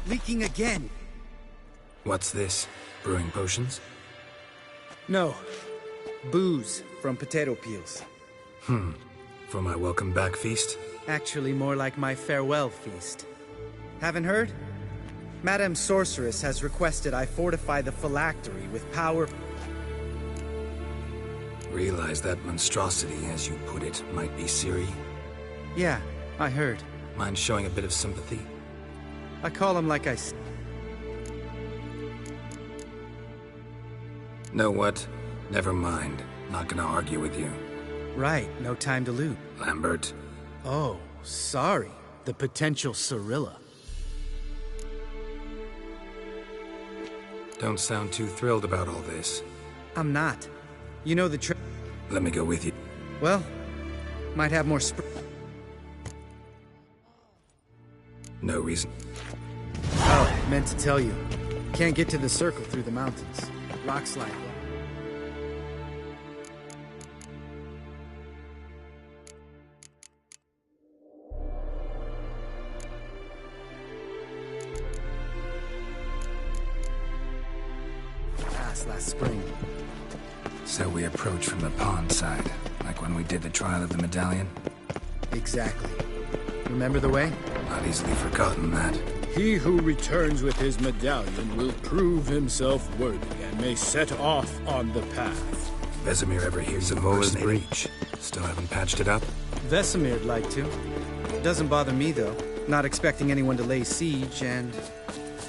Leaking again. What's this? Brewing potions? No. Booze from potato peels. For my welcome back feast? Actually, more like my farewell feast. Haven't heard? Madame Sorceress has requested I fortify the phylactery with power... Realize that monstrosity, as you put it, might be Ciri? Yeah, I heard. Mind showing a bit of sympathy? I call him like I... Know what? Never mind. Not gonna argue with you. Right, no time to loot. Lambert. Oh, sorry. The potential Cirilla. Don't sound too thrilled about all this. I'm not. You know the trick. Let me go with you. Well, might have more No reason. Oh, meant to tell you. Can't get to the circle through the mountains. Rock slide. Last spring. So we approach from the pond side, like when we did the trial of the medallion? Exactly. Remember the way? Not easily forgotten that. He who returns with his medallion will prove himself worthy and may set off on the path. Vesemir ever hears of Vola's breach? Still haven't patched it up? Vesemir'd like to. Doesn't bother me, though. Not expecting anyone to lay siege, and...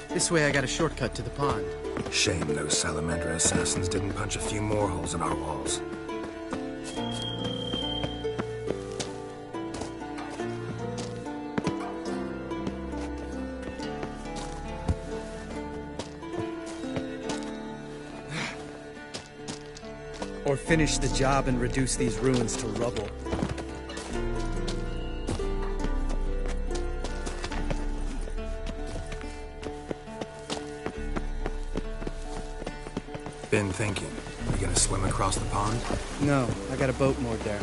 this way I got a shortcut to the pond. Shame those Salamander assassins didn't punch a few more holes in our walls. Or finish the job and reduce these ruins to rubble. Been thinking. You gonna swim across the pond? No, I got a boat moored there.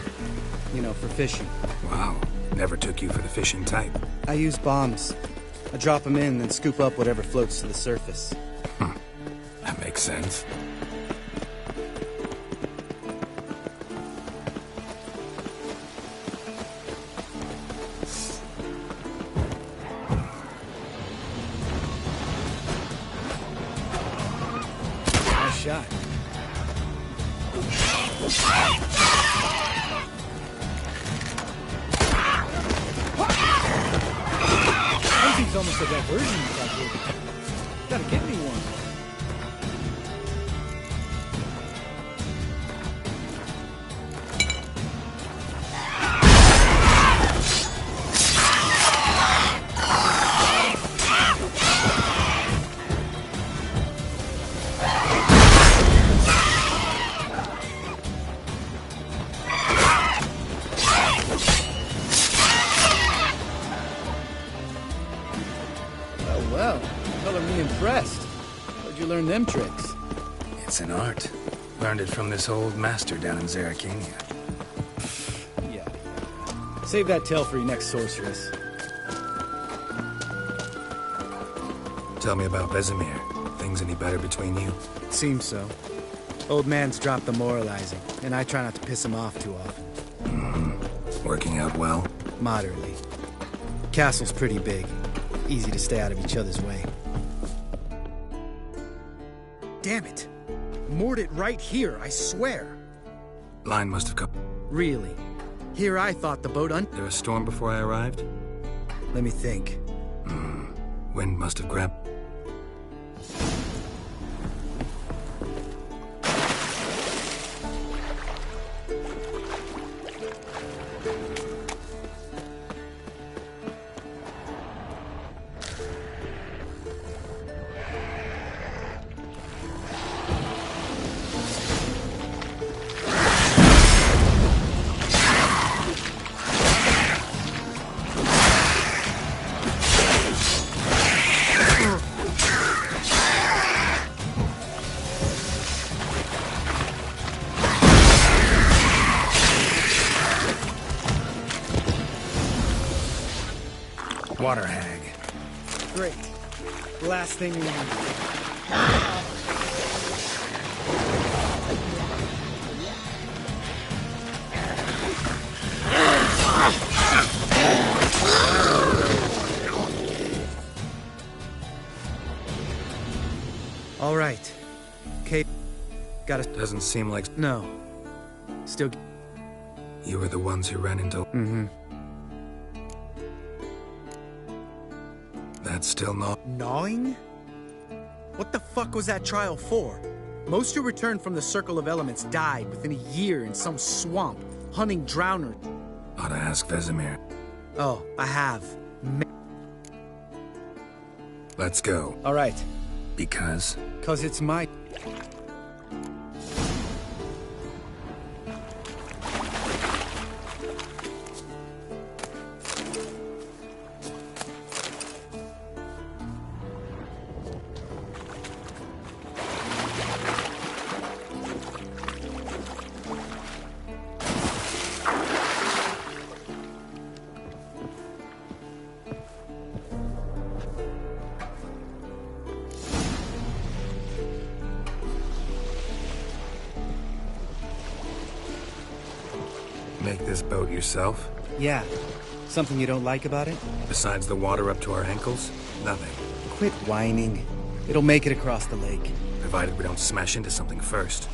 You know, for fishing. Wow. Never took you for the fishing type. I use bombs. I drop them in, then scoop up whatever floats to the surface. That makes sense. Shot. Everything's almost a diversion out here. Gotta get me one. Well, color me impressed. Where'd you learn them tricks? It's an art. Learned it from this old master down in Zerrikania. Yeah. Save that tale for your next sorceress. Tell me about Vesemir. Things any better between you? Seems so. Old man's dropped the moralizing, and I try not to piss him off too often. Working out well? Moderately. Castle's pretty big. Easy to stay out of each other's way. Damn it! Moored it right here, I swear! Line must have come. Really? Here I thought the boat There a storm before I arrived? Let me think. Wind must have grabbed. water hag. Great. Last thing we need. All right. Kate, got it. Doesn't seem like... No. Still... You were the ones who ran into... Mm-hmm. That's still not... Gnawing? What the fuck was that trial for? Most who returned from the Circle of Elements died within a year in some swamp, hunting drowners. Ought to ask Vesemir. Oh, I have. Let's go. All right. Because? 'Cause it's my... Make this boat yourself? Yeah. Something you don't like about it? Besides the water up to our ankles? Nothing. Quit whining. It'll make it across the lake. Provided we don't smash into something first.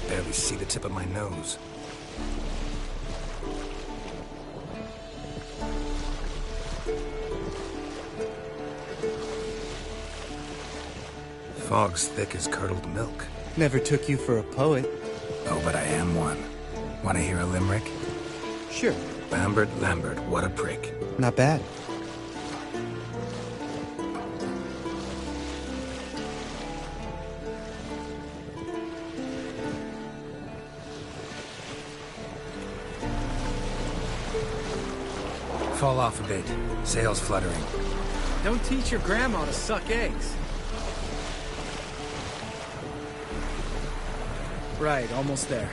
Barely see the tip of my nose. Fog's thick as curdled milk. Never took you for a poet. Oh, but I am one. Want to hear a limerick? Sure. Lambert, Lambert, what a prick. Not bad. Fall off a bit. Sails fluttering. Don't teach your grandma to suck eggs. Right, almost there.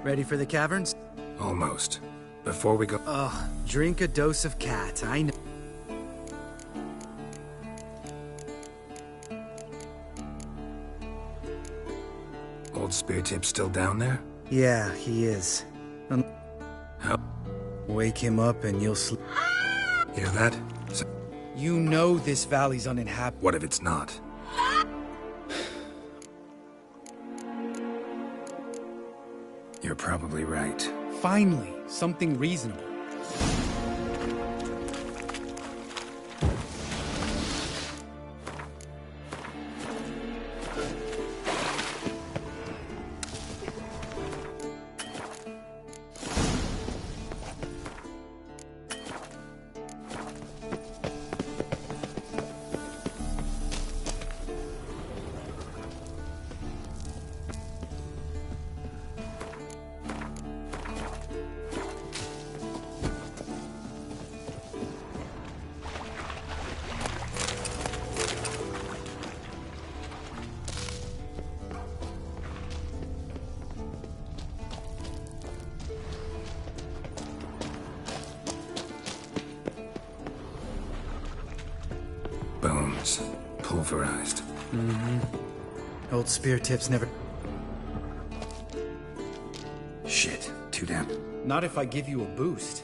Ready for the caverns? Almost. Before we go... Ugh, drink a dose of cat, I know. Old Speartip's still down there? Yeah, he is. How? Wake him up and you'll sleep. Hear that? You know this valley's uninhabited. What if it's not? You're probably right. Finally, something reasonable. Bones. Pulverized. Mm-hmm. Old spear tips never... Shit. Too damn... Not if I give you a boost.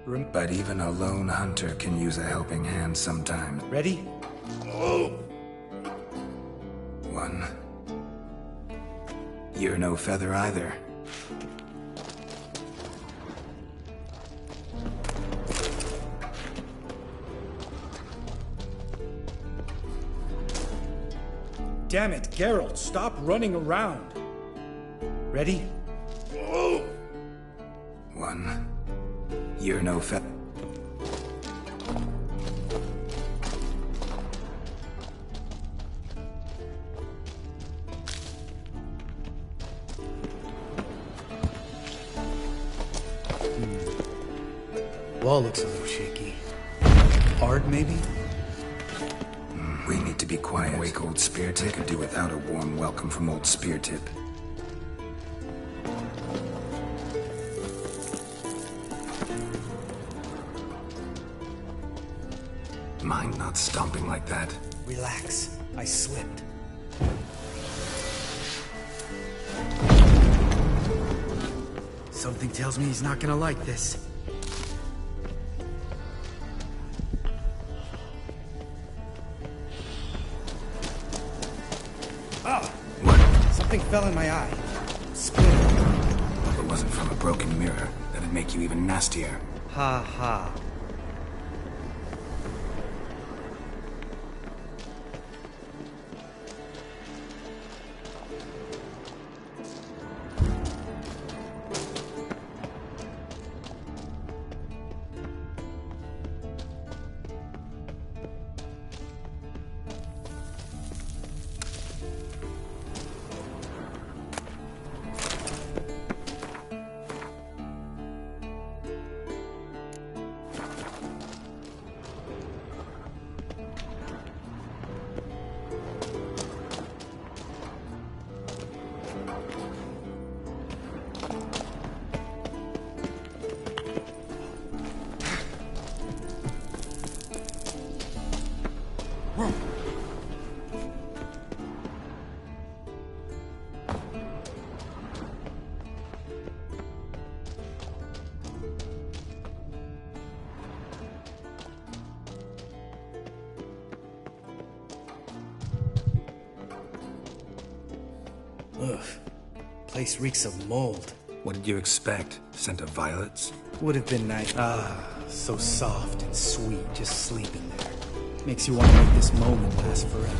But even a lone hunter can use a helping hand sometimes. Ready? Oh. One. You're no feather either. Damn it, Geralt, stop running around. Ready? One. You're no feather. wall looks a little shaky. Hard, maybe? We need to be quiet. Wake old Speartip could do without a warm welcome from old Speartip. Mind not stomping like that. Relax. I slipped. Something tells me he's not gonna like this. Ah! What? Something fell in my eye. Split. If it wasn't from a broken mirror, that'd make you even nastier. Ha ha. Ugh. Place reeks of mold. What did you expect? Scent of violets? Would have been nice. Ah, so soft and sweet, just sleeping there. Makes you want to make this moment last forever.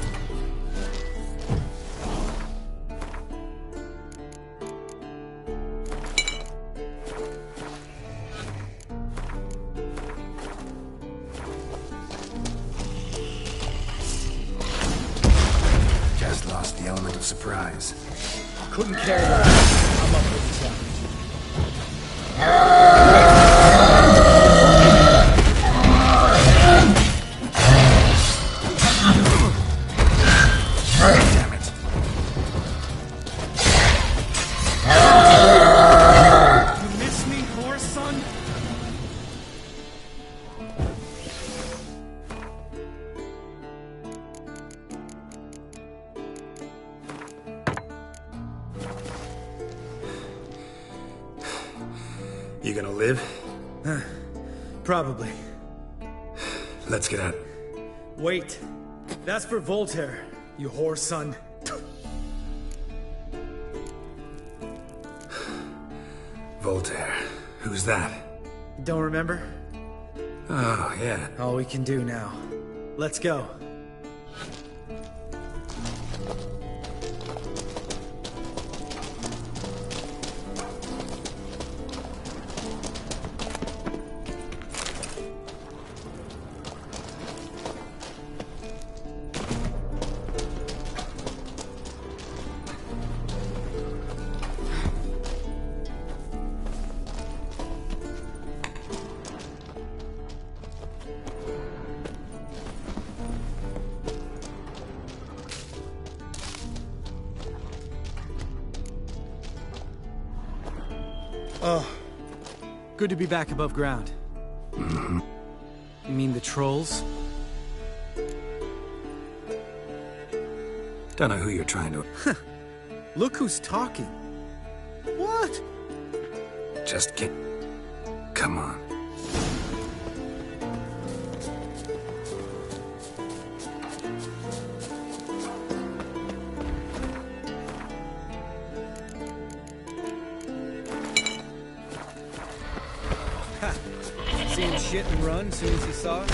Just lost the element of surprise. Couldn't carry that. I'm up with the challenge. Damn it. You miss me, horse son? You gonna live? Probably. Let's get out. Wait. That's for Voltaire, you whore son. Voltaire. Who's that? Don't remember? Oh, yeah. All we can do now. Let's go. Oh, good to be back above ground. Mm-hmm. You mean the trolls? Don't know who you're trying to... Look who's talking. What? Just get... Come on. See him shit and run as soon as he saw us?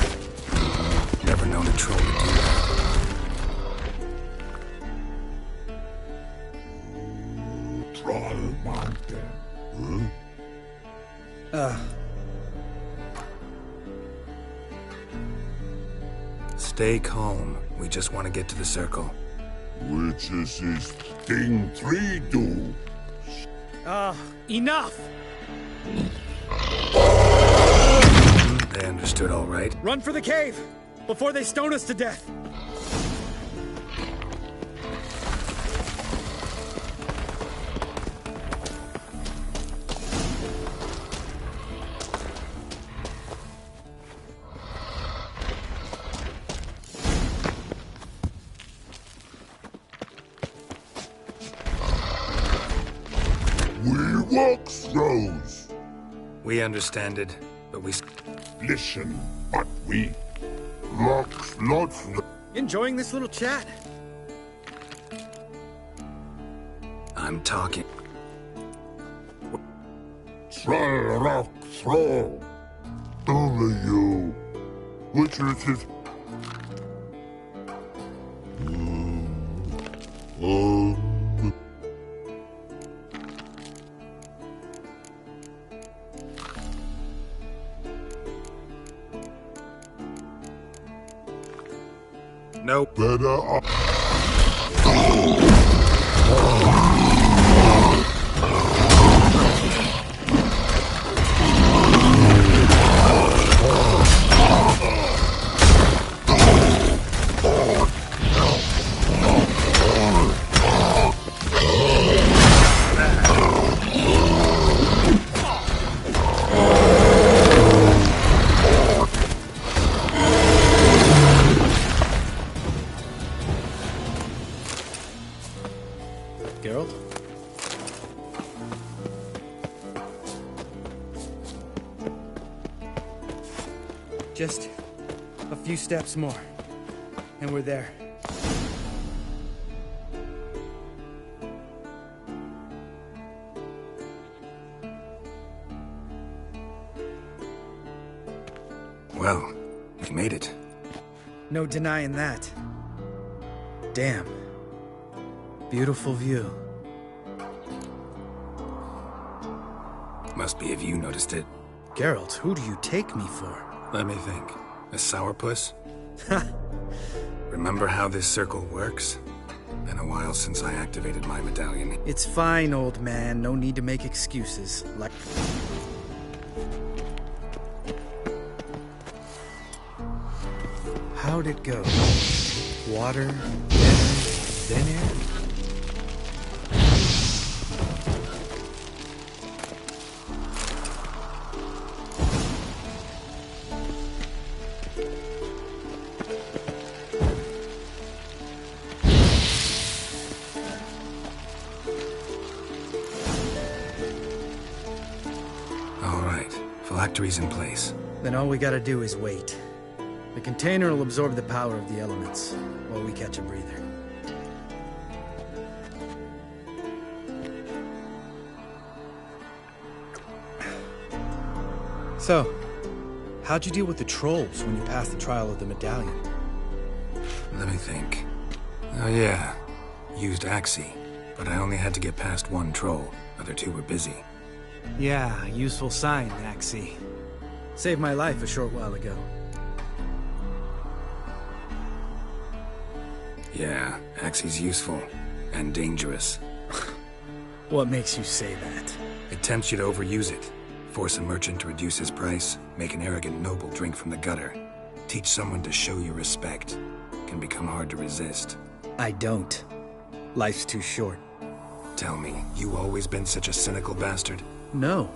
Never known a troll to do that. Stay calm. We just want to get to the circle. Which is his thing 3 do? Enough! They understood all right. Run for the cave! Before they stone us to death! We walk throws. We understand it, but we... Listen, but we walk lots. Enjoying this little chat? I'm talking. Try rock throw. Only you. Which is it? Nope. Better. Geralt? Just a few steps more, and we're there. Well, we made it. No denying that. Damn. Beautiful view. Must be if you noticed it. Geralt, who do you take me for? Let me think. A sourpuss? Remember how this circle works? Been a while since I activated my medallion. It's fine, old man. No need to make excuses. Like... How'd it go? Water, then air? All right. Phylactery's in place. Then all we gotta do is wait. The container will absorb the power of the elements while we catch a breather. So, how'd you deal with the trolls when you passed the trial of the medallion? Let me think. Oh yeah. Used Axie, but I only had to get past one troll. Other two were busy. Yeah, useful sign, Axie. Saved my life a short while ago. Yeah, Axie's useful. And dangerous. What makes you say that? It tempts you to overuse it. Force a merchant to reduce his price. Make an arrogant noble drink from the gutter. Teach someone to show you respect. Can become hard to resist. I don't. Life's too short. Tell me, you always been such a cynical bastard? No.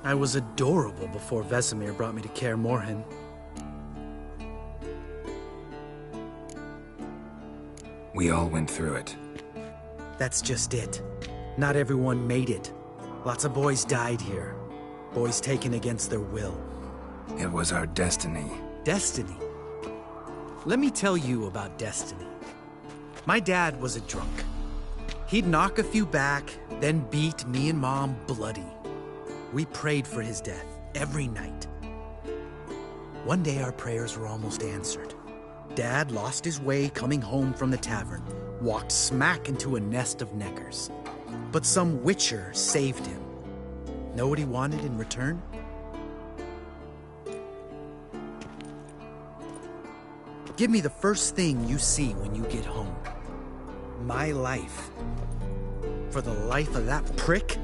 I was adorable before Vesemir brought me to Kaer Morhen. We all went through it. That's just it. Not everyone made it. Lots of boys died here. Boys taken against their will. It was our destiny. Destiny? Let me tell you about destiny. My dad was a drunk. He'd knock a few back, then beat me and Mom bloody. We prayed for his death every night. One day our prayers were almost answered. Dad lost his way coming home from the tavern, walked smack into a nest of neckers. But some witcher saved him. Know what he wanted in return? Give me the first thing you see when you get home. My life. For the life of that prick?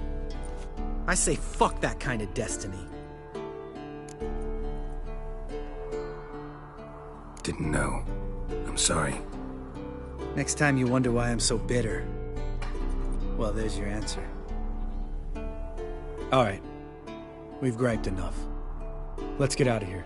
I say fuck that kind of destiny. Didn't know. I'm sorry. Next time you wonder why I'm so bitter, well, there's your answer. All right. We've griped enough. Let's get out of here.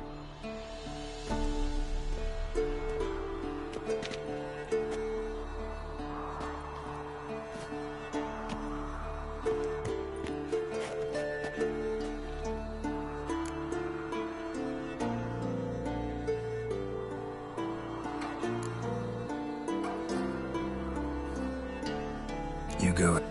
You go.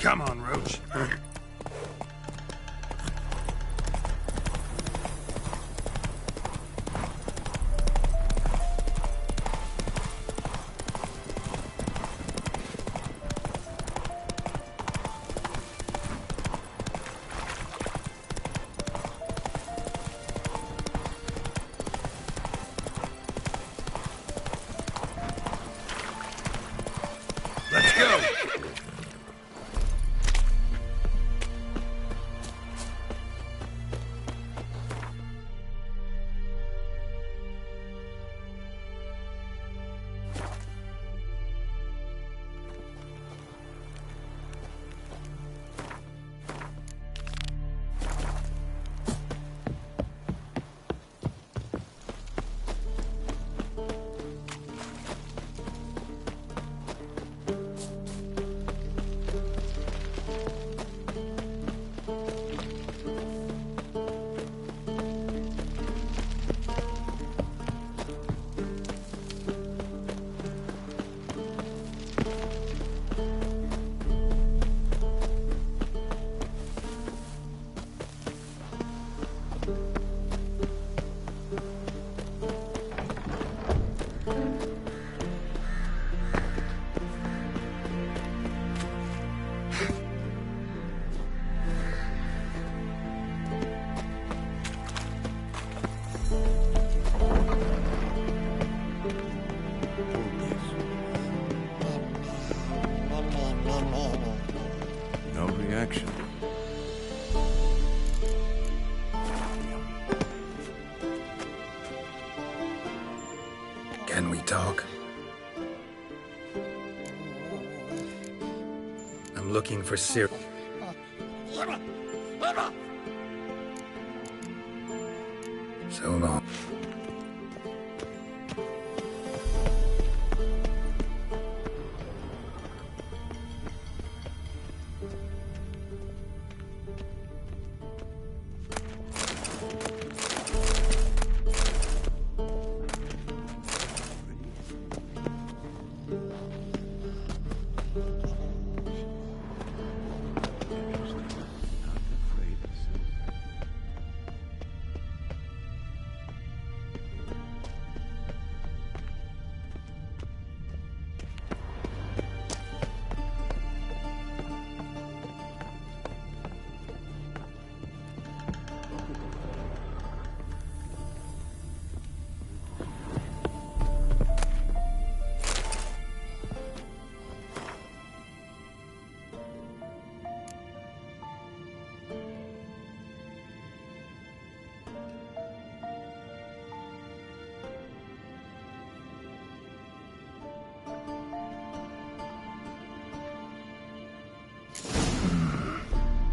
Come on, Roach. Let's go! No reaction. Can we talk? I'm looking for Cyril. So long.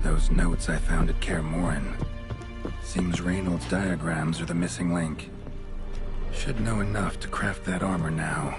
Those notes I found at Kaer Morhen. Seems Reynolds' diagrams are the missing link. Should know enough to craft that armor now.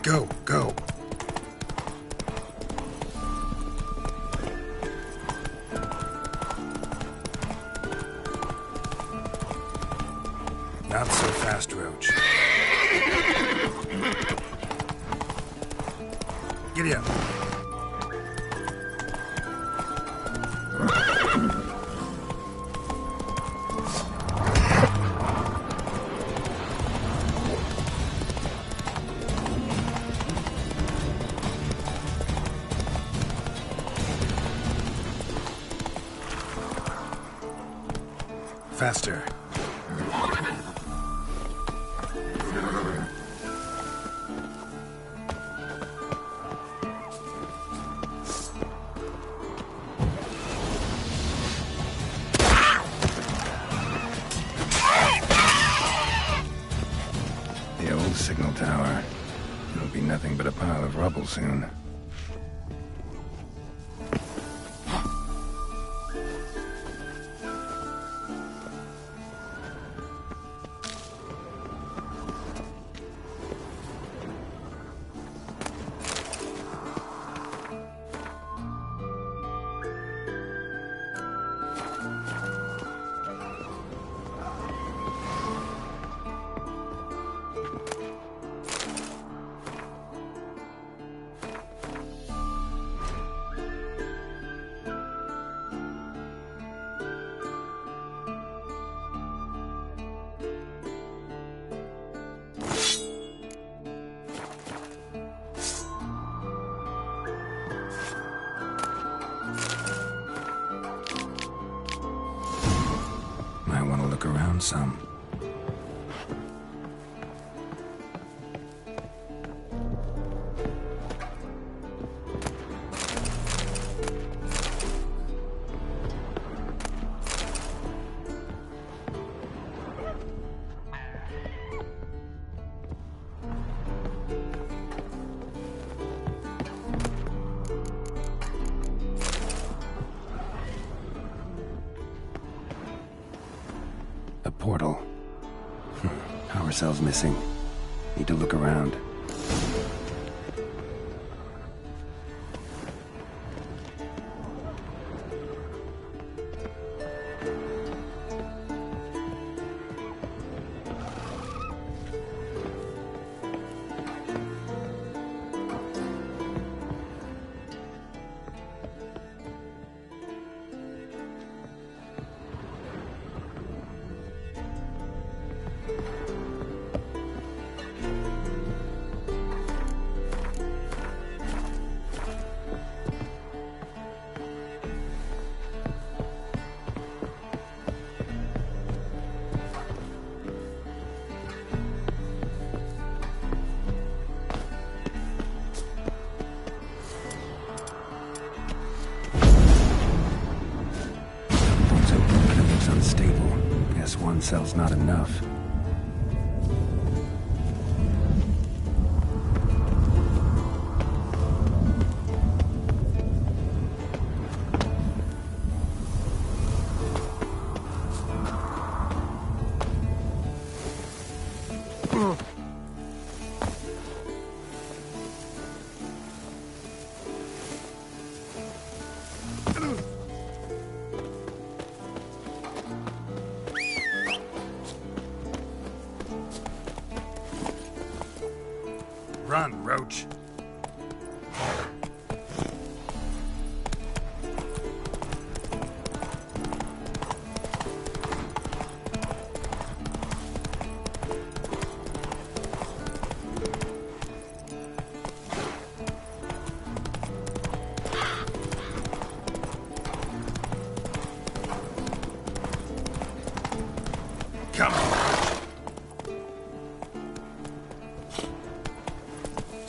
Go, go. Not so fast, Roach. Giddy up. Faster. The old signal tower. It'll be nothing but a pile of rubble soon. Might want to look around some. A portal. Power cell's missing. Need to look around. Unstable. Guess one cell's not enough. Run, Roach.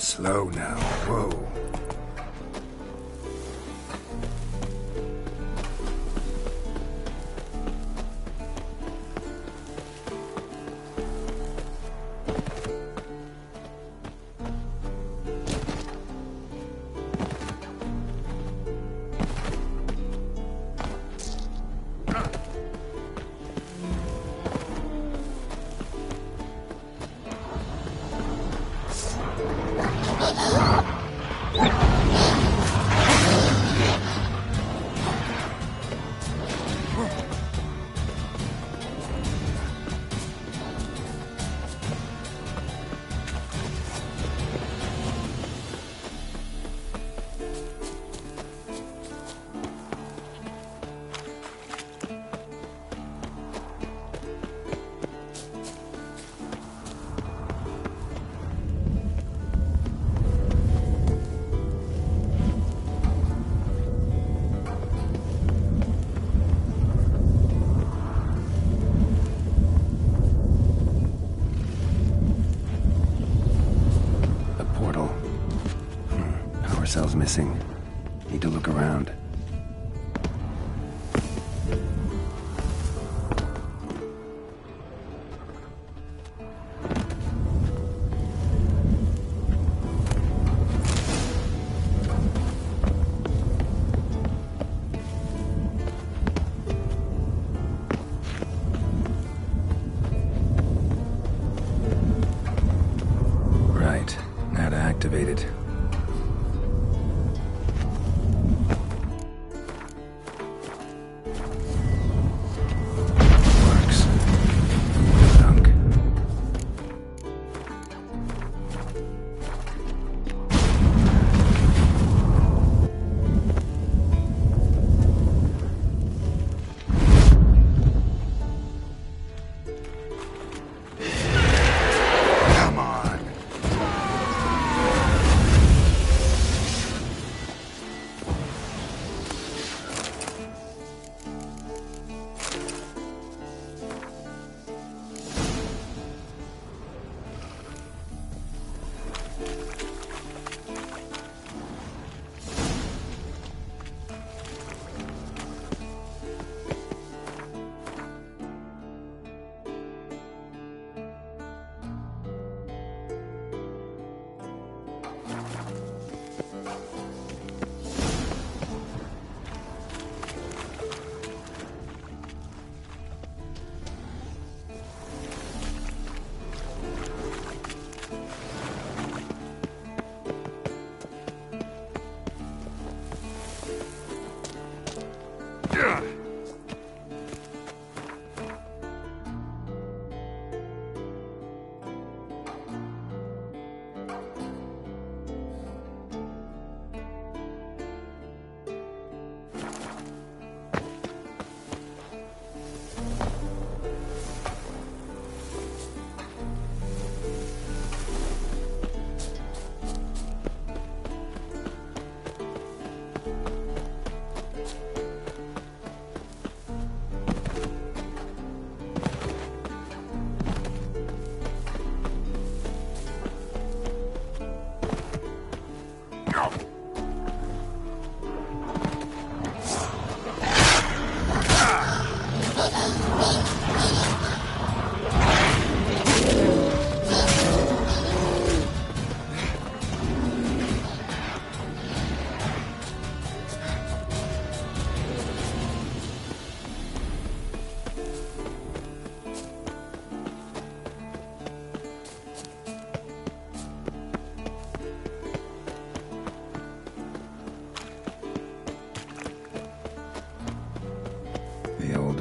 Slow now. Whoa. Cells missing. Need to look around. Right. Now to activate it.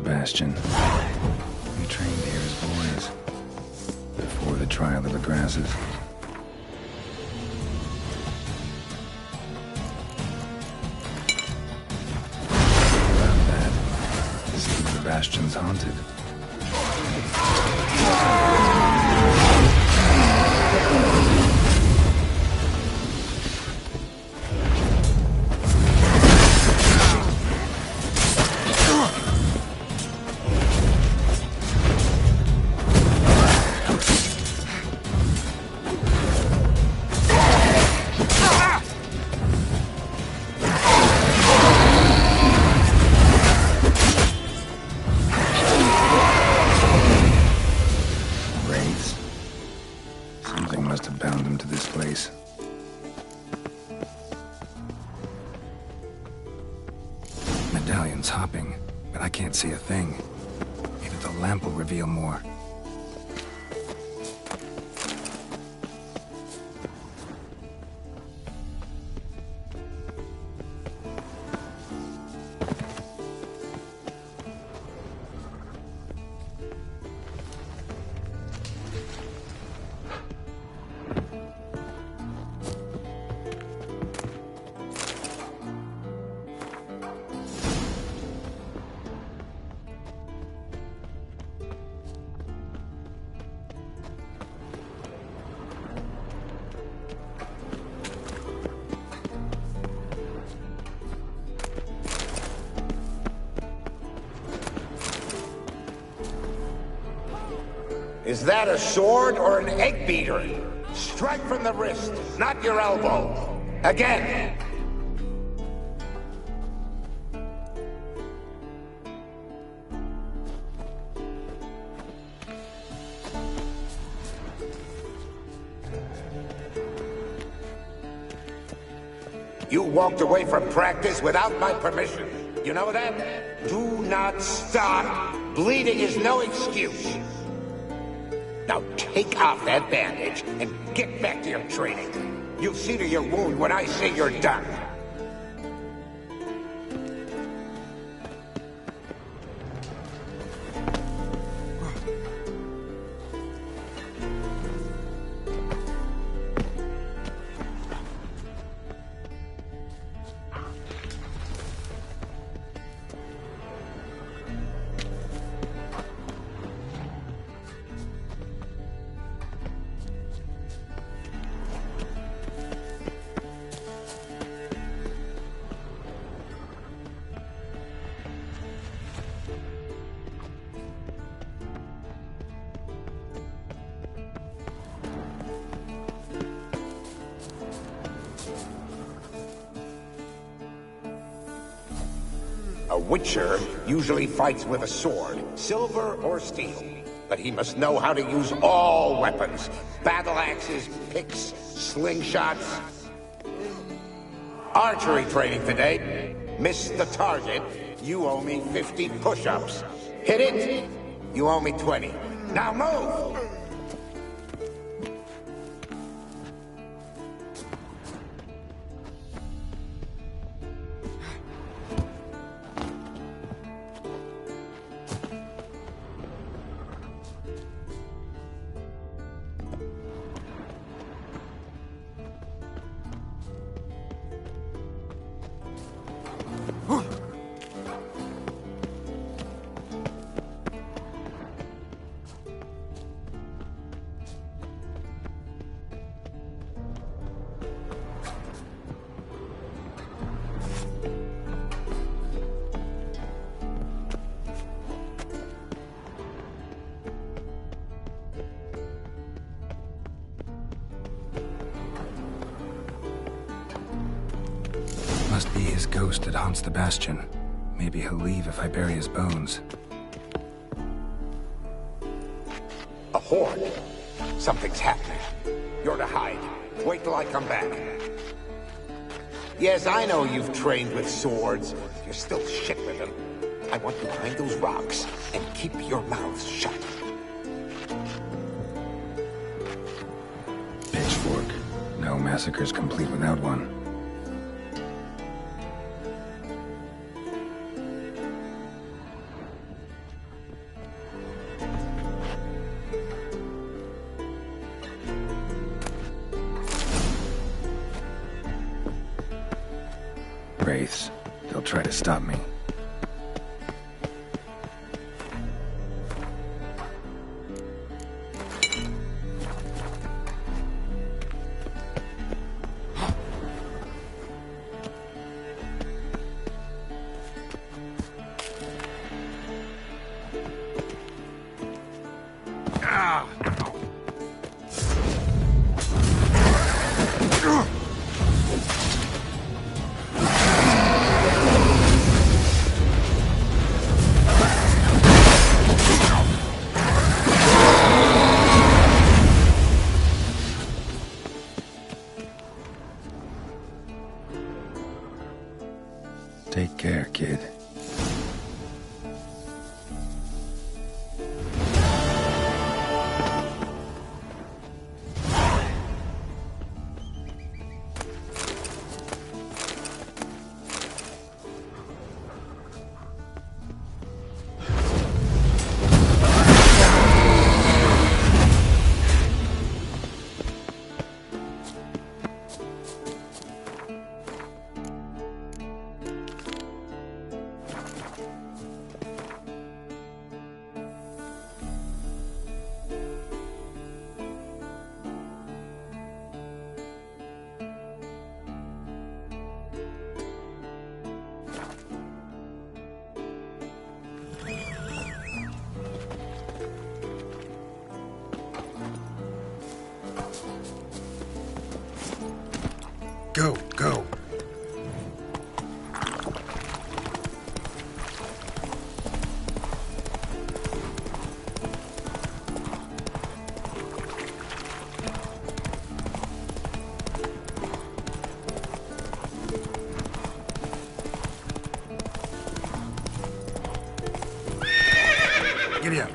Bastion. We trained here as boys, before the trial of the grasses. About that, seems the Bastion's haunted. found them to this place. Medallion's hopping, but I can't see a thing. Maybe the lamp will reveal more. Is that a sword or an egg beater? Strike from the wrist, not your elbow. Again! You walked away from practice without my permission. You know that? Do not stop. Bleeding is no excuse. Now take off that bandage and get back to your training. You'll see to your wound when I say you're done. A witcher usually fights with a sword, silver or steel. But he must know how to use all weapons. Battle axes, picks, slingshots. Archery training today. Miss the target, you owe me 50 push-ups. Hit it, you owe me 20. Now move! Must be his ghost that haunts the bastion. Maybe he'll leave if I bury his bones. A horde. Something's happening. You're to hide. Wait till I come back. Yes, I know you've trained with swords. You're still shit with them. I want you behind those rocks and keep your mouths shut. Pitchfork. No massacre's complete without one. Wraiths. They'll try to stop me. Take care, kid. Go, go. Giddy up.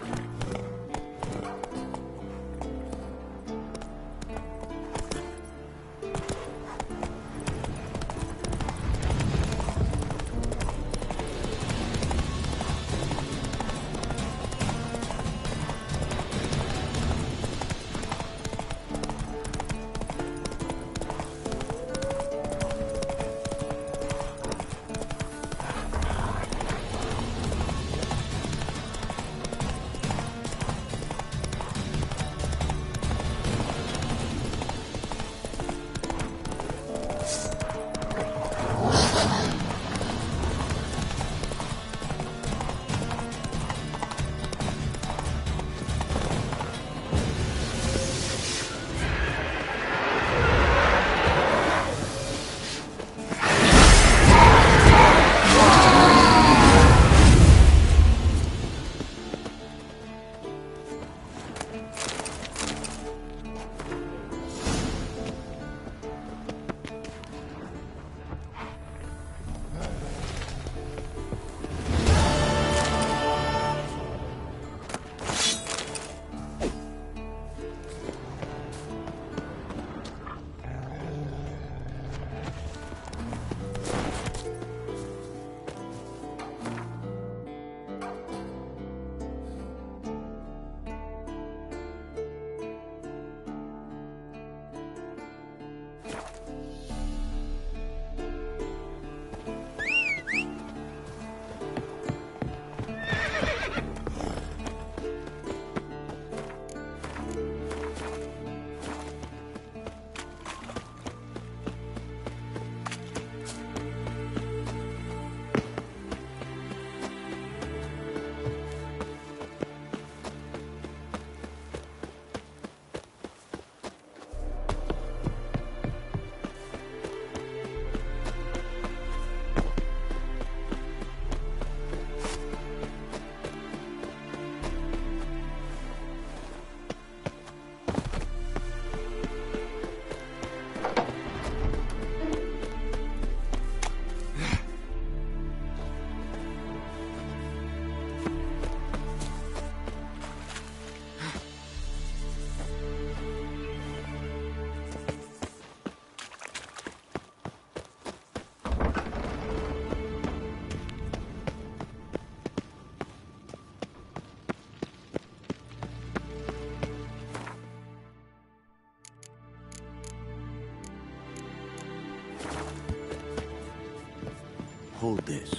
Hold this.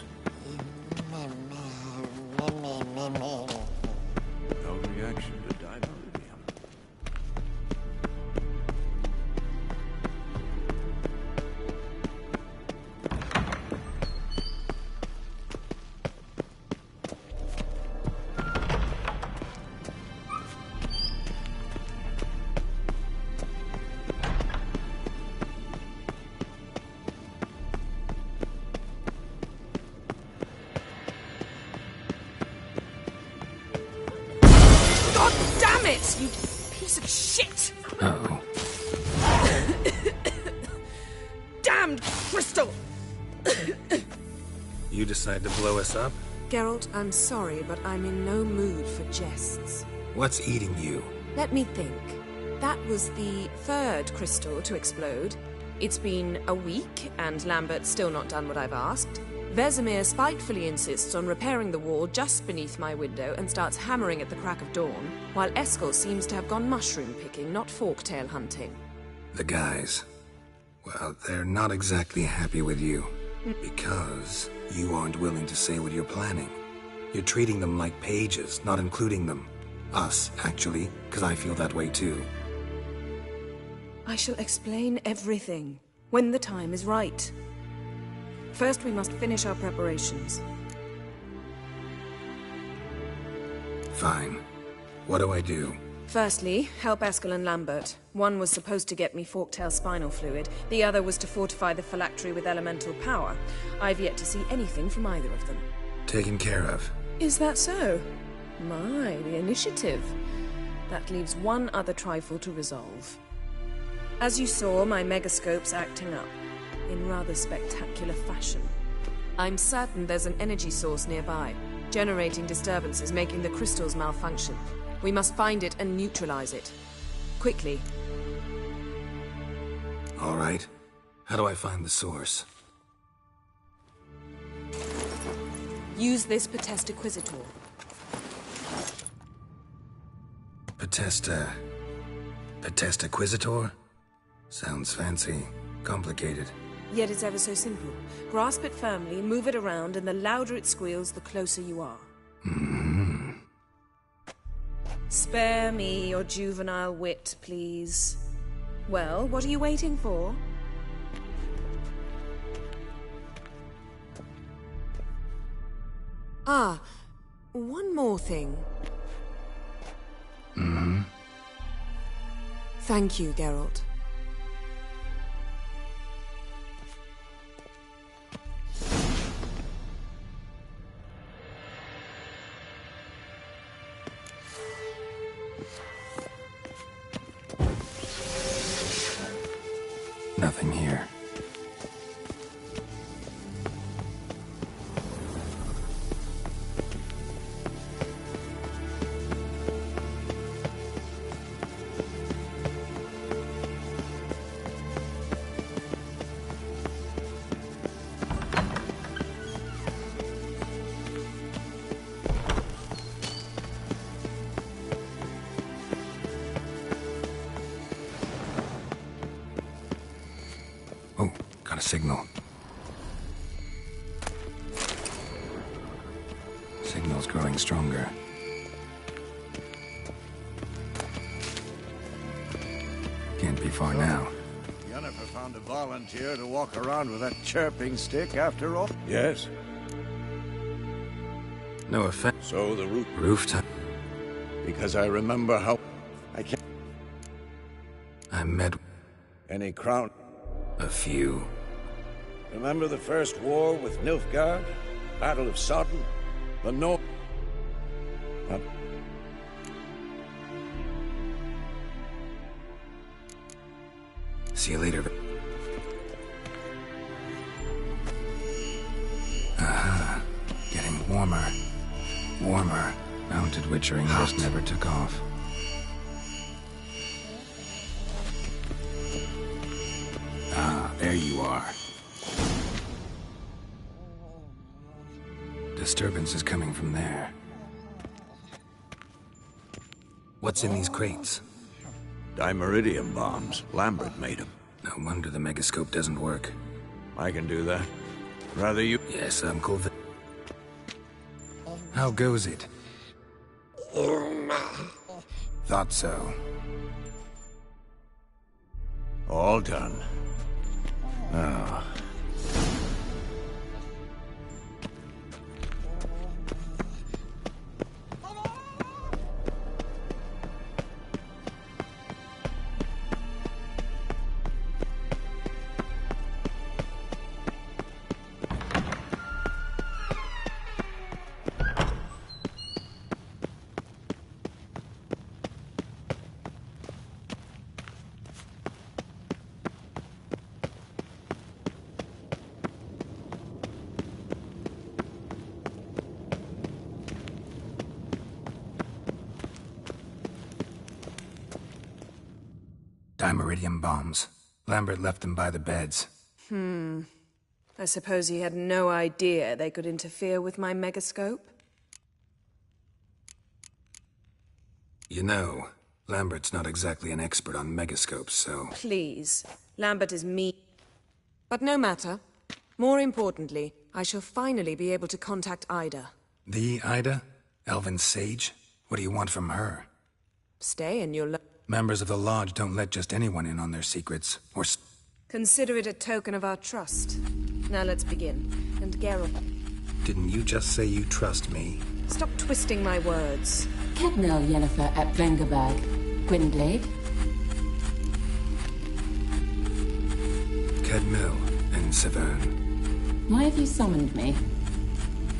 No reaction to dimeridium. You decide to blow us up? Geralt, I'm sorry, but I'm in no mood for jests. What's eating you? Let me think. That was the third crystal to explode. It's been a week, and Lambert's still not done what I've asked. Vesemir spitefully insists on repairing the wall just beneath my window and starts hammering at the crack of dawn, while Eskel seems to have gone mushroom picking, not forktail hunting. The guys. Well, they're not exactly happy with you. Because you aren't willing to say what you're planning. You're treating them like pages, not including them. Us, actually, because I feel that way too. I shall explain everything, when the time is right. First, we must finish our preparations. Fine. What do I do? Firstly, help Eskel and Lambert. One was supposed to get me forktail spinal fluid, the other was to fortify the phylactery with elemental power. I've yet to see anything from either of them. Taken care of. Is that so? My, the initiative. That leaves one other trifle to resolve. As you saw, my megascope's acting up, in rather spectacular fashion. I'm certain there's an energy source nearby, generating disturbances, making the crystals malfunction. We must find it and neutralize it. Quickly. All right. How do I find the source? Use this Potestaquizitor. Potestaquizitor? Sounds fancy. Complicated. Yet it's ever so simple. Grasp it firmly, move it around, and the louder it squeals, the closer you are. Spare me your juvenile wit, please. Well, what are you waiting for? Ah, one more thing. Thank you, Geralt. Nothing here. Oh, got a signal. Signal's growing stronger. Can't be far now. Yennefer found a volunteer to walk around with that chirping stick after all? Yes. No offense. So the Rooftop. Because I remember how... I can't... I met Any crown... a few. Remember the first war with Nilfgaard? Battle of Sodden? The North... See you later. Aha. Getting warmer. Warmer. Mounted witchering just never took off. Ah, there you are. Disturbance is coming from there. What's in these crates? Dimeridium bombs. Lambert made them. No wonder the megascope doesn't work. I can do that. Rather you... Yes, I'm cool. How goes it? Thought so. All done. Now... Dimeridium bombs. Lambert left them by the beds. I suppose he had no idea they could interfere with my megascope? You know, Lambert's not exactly an expert on megascopes, so... Please. Lambert is me. But no matter. More importantly, I shall finally be able to contact Ida. The Ida? Elven sage? What do you want from her? Stay and you'll... Members of the Lodge don't let just anyone in on their secrets, or... Consider it a token of our trust. Now let's begin. And Geralt... Didn't you just say you trust me? Stop twisting my words. Kednel Yennefer at Vengerberg. Gwynblade. Kedmil and Severn. Why have you summoned me?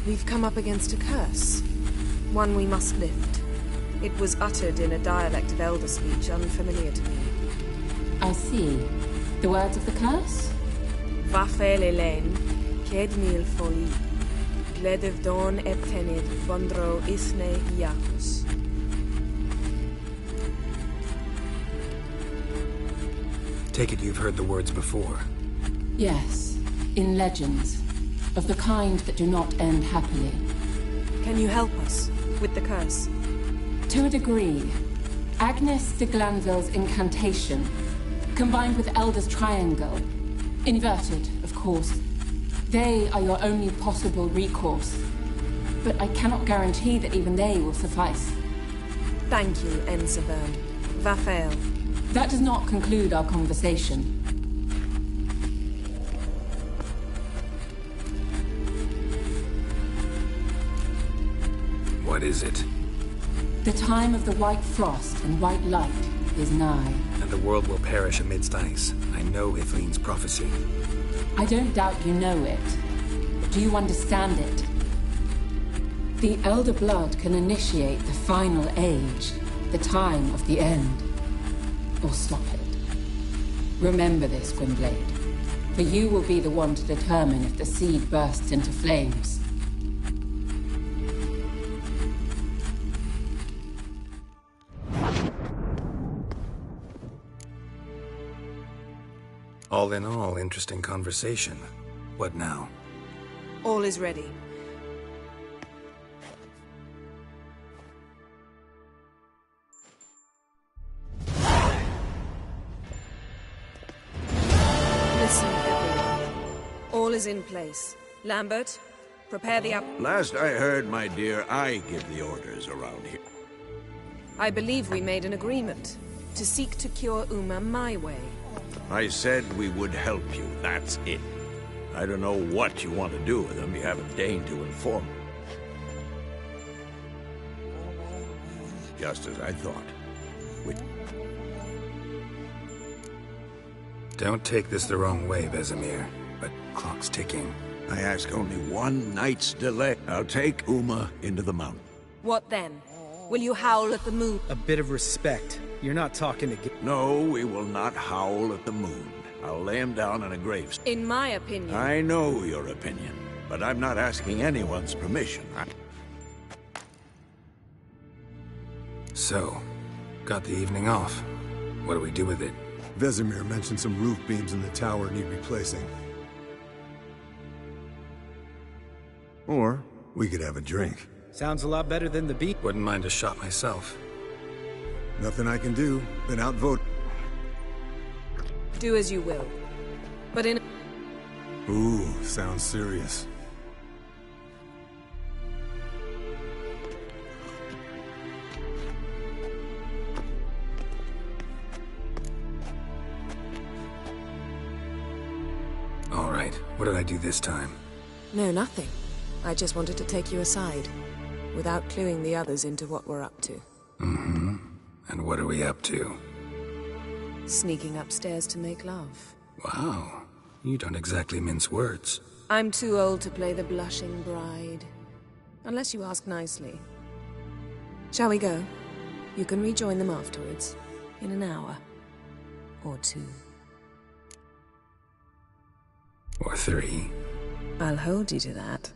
We've come up against a curse. One we must lift. It was uttered in a dialect of Elder speech unfamiliar to me. I see. The words of the curse? Vafel Elaine, Kedmil Foli, Gledev Dawn Eptenid, Bondro Isne Iacus. Take it you've heard the words before. Yes. In legends. Of the kind that do not end happily. Can you help us with the curse? To a degree. Agnes de Glanville's incantation, combined with Elder's triangle, inverted, of course. They are your only possible recourse. But I cannot guarantee that even they will suffice. Thank you, Severn. Vafel. That does not conclude our conversation. What is it? The time of the white frost and white light is nigh. And the world will perish amidst ice. I know Ithleen's prophecy. I don't doubt you know it. But do you understand it? The Elder Blood can initiate the final age, the time of the end. Or stop it. Remember this, Gwynblade. For you will be the one to determine if the seed bursts into flames. All in all, interesting conversation. What now? All is ready. Listen, everyone. All is in place. Lambert, prepare the Last I heard, my dear, I give the orders around here. I believe we made an agreement to seek to cure Uma my way. I said we would help you, that's it. I don't know what you want to do with them, you haven't deigned to inform me. Just as I thought. Don't take this the wrong way, Vesemir, but clock's ticking. I ask only one night's delay. I'll take Uma into the mountain. What then? Will you howl at the moon? A bit of respect. You're not talking to... No, we will not howl at the moon. I'll lay him down in a grave. In my opinion... I know your opinion, but I'm not asking anyone's permission. So, got the evening off. What do we do with it? Vesemir mentioned some roof beams in the tower need replacing. Or we could have a drink. Sounds a lot better than the beat. Wouldn't mind a shot myself. Nothing I can do. Been outvoted. Do as you will. But in... Ooh, sounds serious. All right, what did I do this time? No, nothing. I just wanted to take you aside, without cluing the others into what we're up to. Mm-hmm. And what are we up to? Sneaking upstairs to make love. Wow, you don't exactly mince words. I'm too old to play the blushing bride. Unless you ask nicely. Shall we go? You can rejoin them afterwards. In an hour. Or 2. Or 3. I'll hold you to that.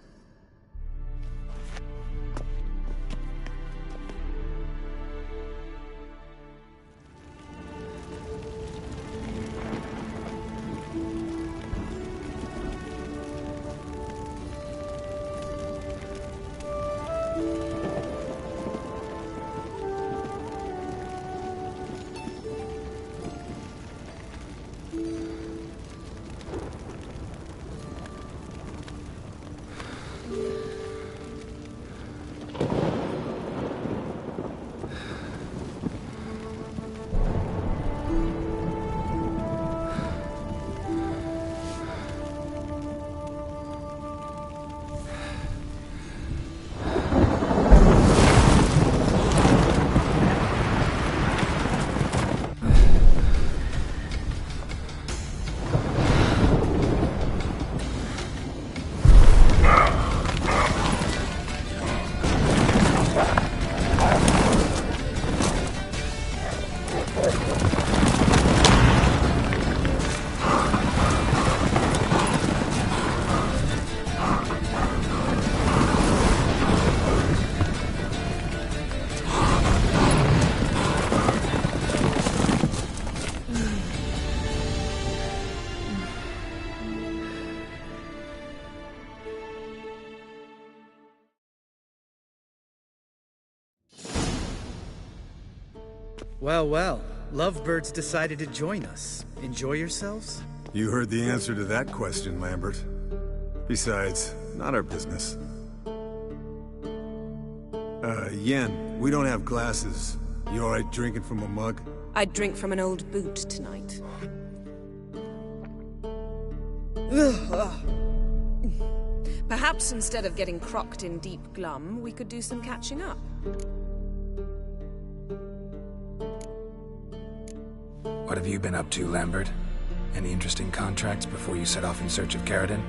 Well, well. Lovebirds decided to join us. Enjoy yourselves? You heard the answer to that question, Lambert. Besides, not our business. Yen, we don't have glasses. You alright drinking from a mug? I'd drink from an old boot tonight. Perhaps instead of getting crocked in deep glum, we could do some catching up. What have you been up to, Lambert? Any interesting contracts before you set off in search of Carradine?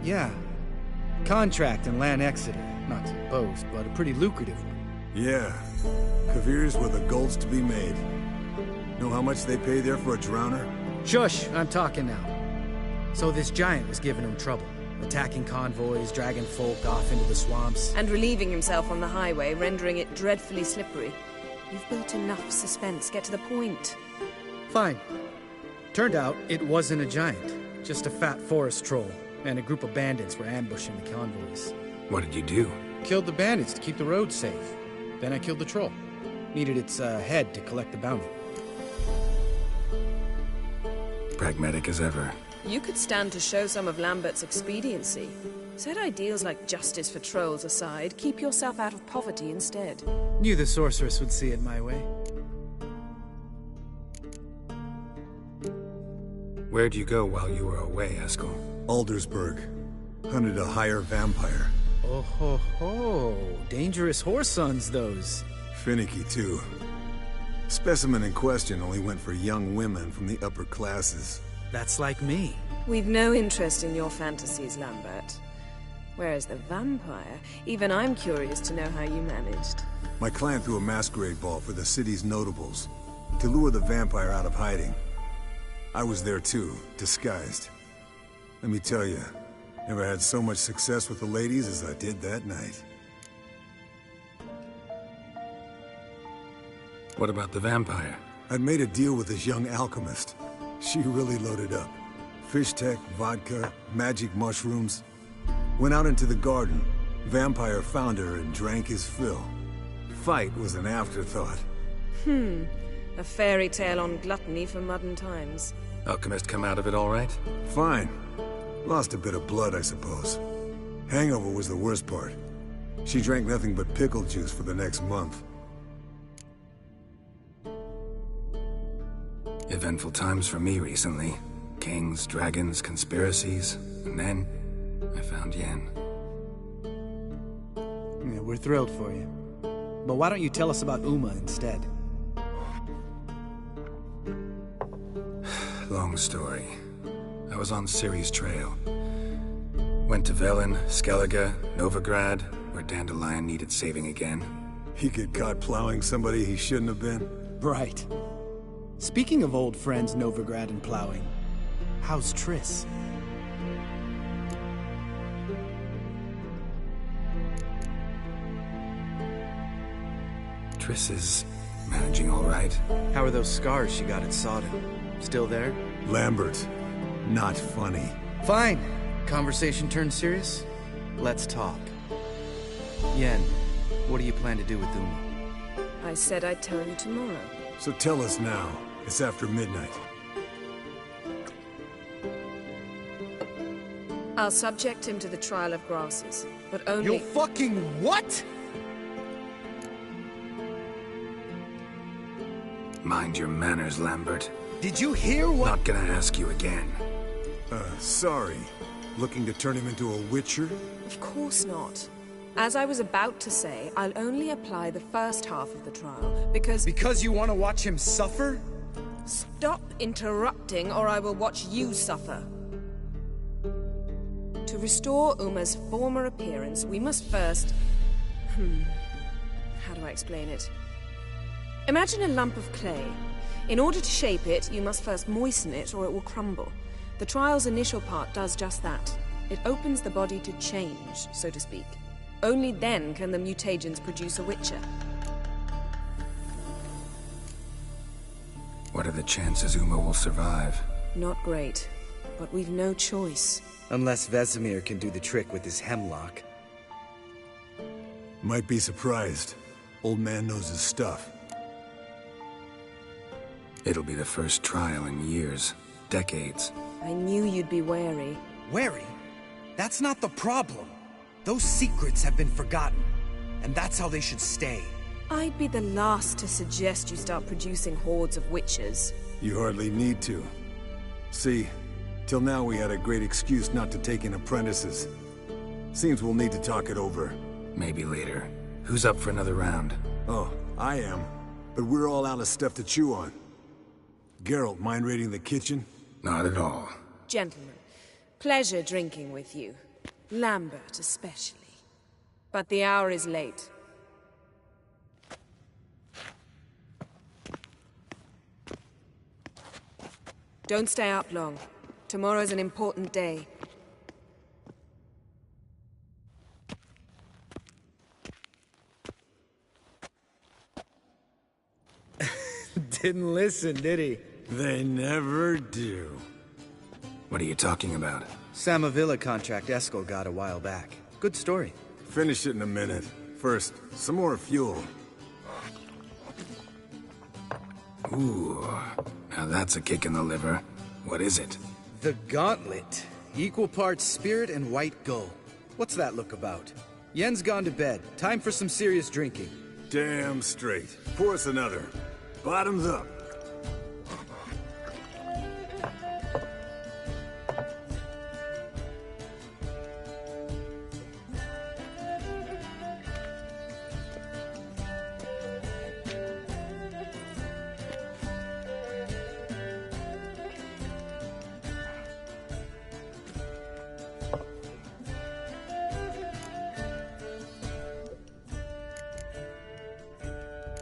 Yeah. Contract in Lan Exeter. Not to boast, but a pretty lucrative one. Yeah. Kavir's where the gold's to be made. Know how much they pay there for a drowner? Shush, I'm talking now. So this giant was giving him trouble. Attacking convoys, dragging folk off into the swamps. And relieving himself on the highway, rendering it dreadfully slippery. You've built enough suspense. Get to the point. Fine. Turned out it wasn't a giant. Just a fat forest troll. And a group of bandits were ambushing the convoys. What did you do? Killed the bandits to keep the roads safe. Then I killed the troll. Needed its head to collect the bounty. Pragmatic as ever. You could stand to show some of Lambert's expediency. Set ideals like justice for trolls aside, keep yourself out of poverty instead. Knew the sorceress would see it my way. Where'd you go while you were away, Eskel? Aldersburg. Hunted a higher vampire. Oh ho ho. Dangerous whoresons, those. Finicky, too. Specimen in question only went for young women from the upper classes. That's like me. We've no interest in your fantasies, Lambert. Whereas the vampire, even I'm curious to know how you managed. My clan threw a masquerade ball for the city's notables, to lure the vampire out of hiding. I was there too, disguised. Let me tell you, never had so much success with the ladies as I did that night. What about the vampire? I'd made a deal with this young alchemist. She really loaded up. Fish tech, vodka, magic mushrooms. Went out into the garden. Vampire found her and drank his fill. Fight was an afterthought. A fairy tale on gluttony for modern times. Alchemist come out of it all right? Fine. Lost a bit of blood, I suppose. Hangover was the worst part. She drank nothing but pickle juice for the next month. Eventful times for me recently. Kings, dragons, conspiracies, and then I found Yen. Yeah, we're thrilled for you. But why don't you tell us about Uma instead? Long story. I was on Ciri's trail. Went to Velen, Skellige, Novigrad, where Dandelion needed saving again. He get caught plowing somebody he shouldn't have been? Right. Speaking of old friends Novigrad and plowing, how's Triss? Triss is managing all right. How are those scars she got at Sodom? Still there? Lambert. Not funny. Fine. Conversation turned serious? Let's talk. Yen, what do you plan to do with Uma? I said I'd tell you tomorrow. So tell us now. It's after midnight. I'll subject him to the trial of grasses, but only— You'll fucking what? Mind your manners, Lambert. Did you hear what— Not gonna ask you again. Sorry. Looking to turn him into a witcher? Of course not. As I was about to say, I'll only apply the first half of the trial, because— Because you want to watch him suffer? Stop interrupting, or I will watch you suffer. To restore Uma's former appearance, we must first— How do I explain it? Imagine a lump of clay. In order to shape it, you must first moisten it, or it will crumble. The trial's initial part does just that. It opens the body to change, so to speak. Only then can the mutagens produce a witcher. What are the chances Uma will survive? Not great, but we've no choice. Unless Vesemir can do the trick with his hemlock. Might be surprised. Old man knows his stuff. It'll be the first trial in years, decades. I knew you'd be wary. Wary? That's not the problem. Those secrets have been forgotten, and that's how they should stay. I'd be the last to suggest you start producing hordes of witches. You hardly need to. See, till now we had a great excuse not to take in apprentices. Seems we'll need to talk it over. Maybe later. Who's up for another round? Oh, I am. But we're all out of stuff to chew on. Geralt, mind raiding the kitchen? Not at all. Gentlemen, pleasure drinking with you. Lambert especially. But the hour is late. Don't stay up long. Tomorrow's an important day. Didn't listen, did he? They never do. What are you talking about? Samavilla contract Eskel got a while back. Good story. Finish it in a minute. First, some more fuel. Ooh, now that's a kick in the liver. What is it? The Gauntlet. Equal parts spirit and white gull. What's that look about? Yen's gone to bed. Time for some serious drinking. Damn straight. Pour us another. Bottoms up.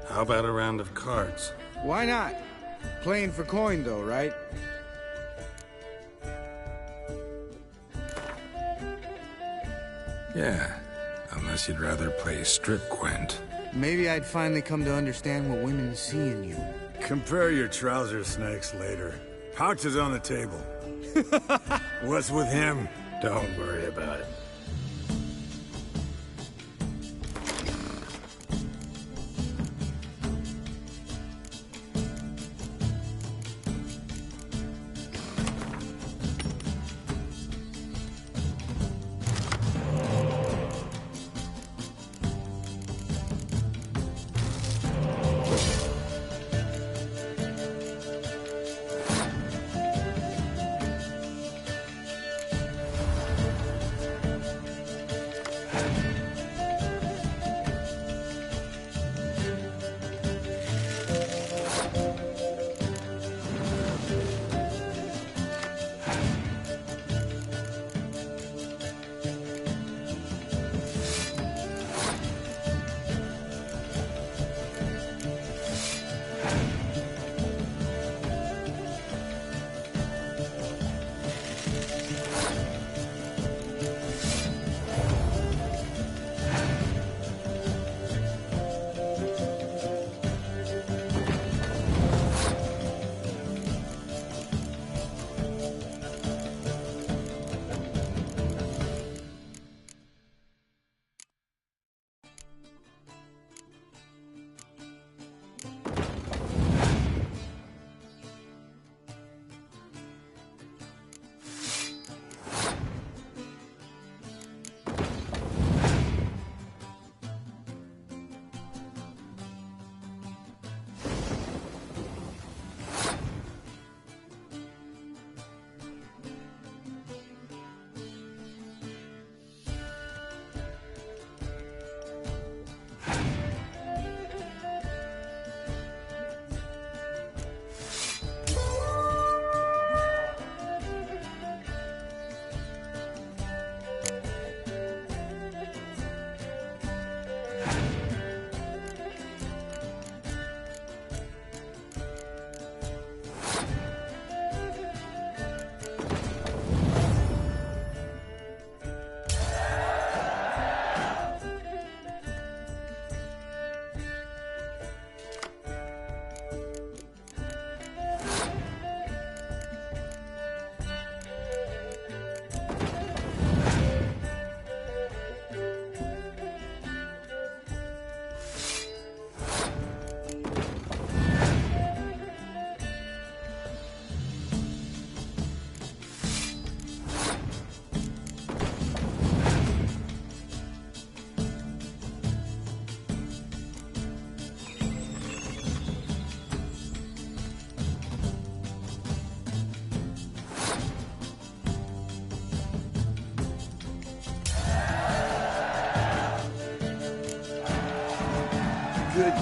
How about a round of cards? Why not? Playing for coin though, right? Yeah, unless you'd rather play strip Gwent. Maybe I'd finally come to understand what women see in you. Compare your trouser snakes later. Pouch is on the table. What's with him? Don't worry about it.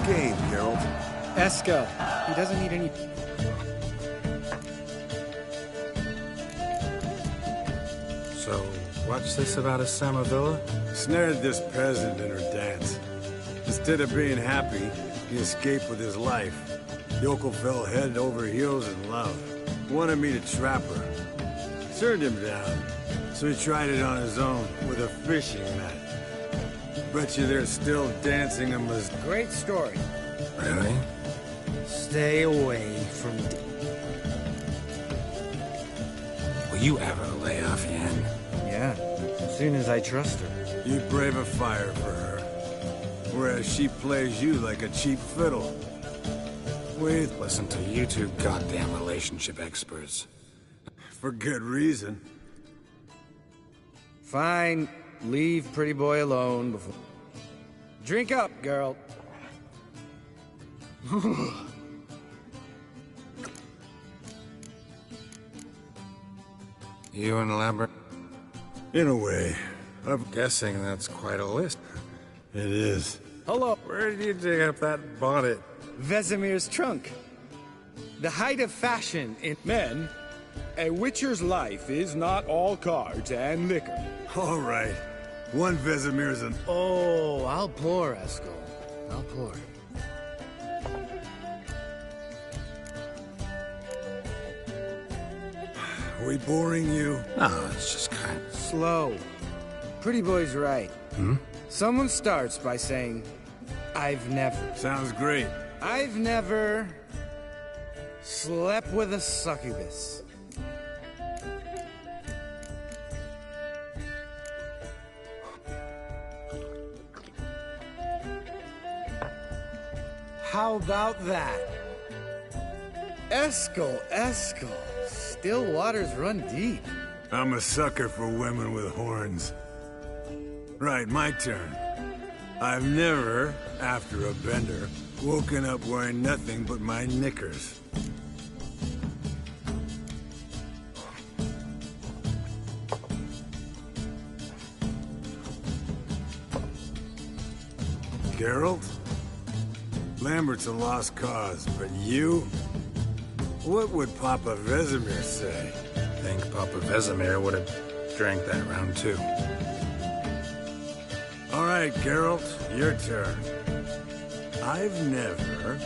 game, Geralt. Esco, he doesn't need any... So, what's this about a Samavilla? Snared this peasant in her dance. Instead of being happy, he escaped with his life. Yokel fell head over heels in love. Wanted me to trap her. Turned him down. So he tried it on his own with a fishing net. Bet you they're still dancing him as... Great story. Really? Stay away from... Will you ever lay off, Yen? Yeah, as soon as I trust her. You brave a fire for her. Whereas she plays you like a cheap fiddle. With... Listen to you two goddamn relationship experts. For good reason. Fine, leave pretty boy alone before... Drink up, girl. You and Lambert? In a way. I'm guessing that's quite a list. It is. Hello. Where did you dig up that bonnet? Vesemir's trunk. The height of fashion in... Men, a witcher's life is not all cards and liquor. All right. One Vesemir's an... Oh, I'll pour, Eskel. I'll pour. Are we boring you? No, it's just kind of... Slow. Pretty boy's right. Someone starts by saying, I've never. Sounds great. I've never slept with a succubus. How about that? Eskel, Eskel. Still waters run deep. I'm a sucker for women with horns. Right, my turn. I've never, after a bender, woken up wearing nothing but my knickers. Geralt? Lambert's a lost cause, but you? What would Papa Vesemir say? I think Papa Vesemir would have drank that round too. All right, Geralt, your turn. I've never...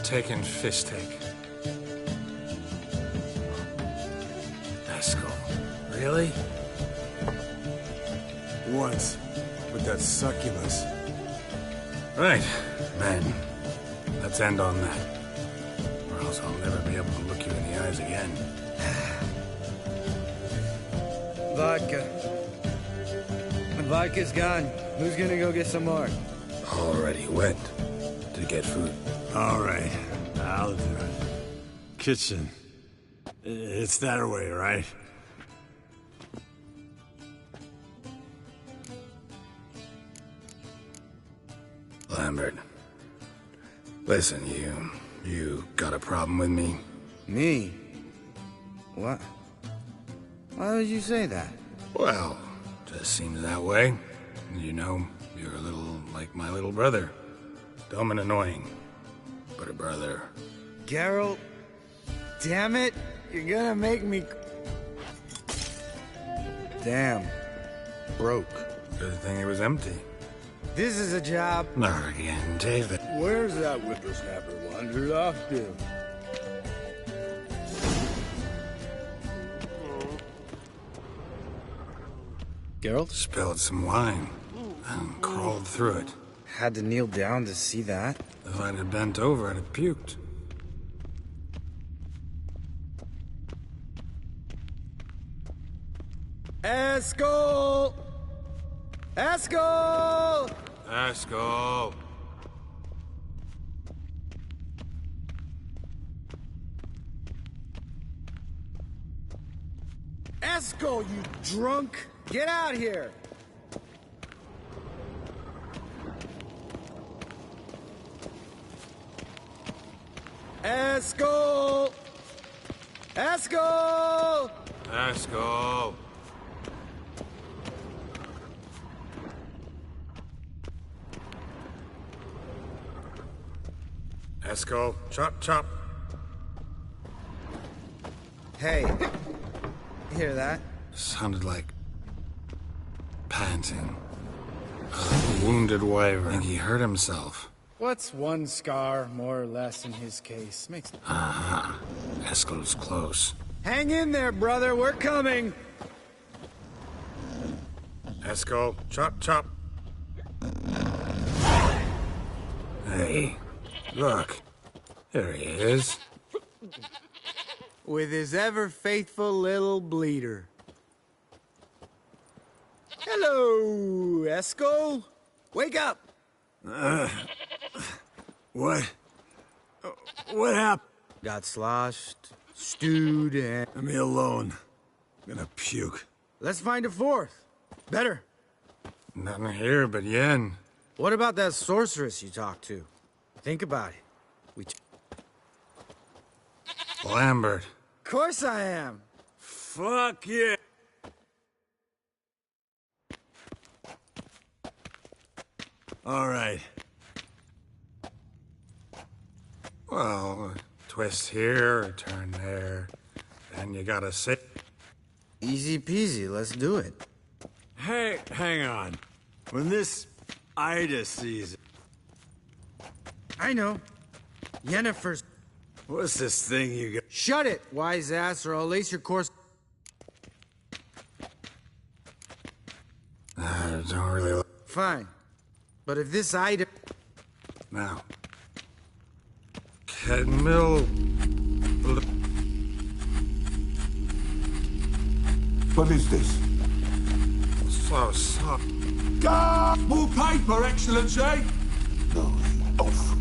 Taken fish take. Eskel. Really? Once, with that succubus. Right, men. Let's end on that. Or else I'll never be able to look you in the eyes again. Vodka. Vodka's gone. Who's gonna go get some more? Already went to get food. All right, I'll do it. Kitchen. It's that way, right? Lambert. Listen, you got a problem with me? Me? What? Why would you say that? Well, just seems that way. You know, you're a little like my little brother. Dumb and annoying, but a brother. Geralt, damn it, you're gonna make me... Damn, broke. Good thing it was empty. This is a job. Not again, David. Where's that whippersnapper wandered off to? Geralt? Spilled some wine and crawled through it. Had to kneel down to see that. If I'd have bent over, I'd have puked. Eskel! Eskel! Eskel! Eskel, you drunk! Get out here! Eskel! Eskel! Eskel! Eskel, chop, chop. Hey, hear that? Sounded like panting. A wounded wyvern. I think he hurt himself. What's one scar, more or less, in his case? Makes... Uh-huh. Eskel's close. Hang in there, brother. We're coming. Eskel, chop, chop. Hey, look. There he is. With his ever-faithful little bleeder. Hello, Eskel. Wake up. What? What happened? Got sloshed, stewed, and... Leave me alone. I'm gonna puke. Let's find a fourth. Better. Nothing here but yen. What about that sorceress you talked to? Think about it. Lambert. Of course I am. Fuck yeah! All right. Well, twist here, a turn there. Then you gotta sit. Easy peasy, let's do it. Hey, hang on. When this Ida sees it... I know. Yennefer's... What's this thing you got? Shut it, wise ass, or I'll lace your course... Don't really... Fine. But if this Ida... Now. Kedmil... What is this? So soft. More paper, Excellency! No, off.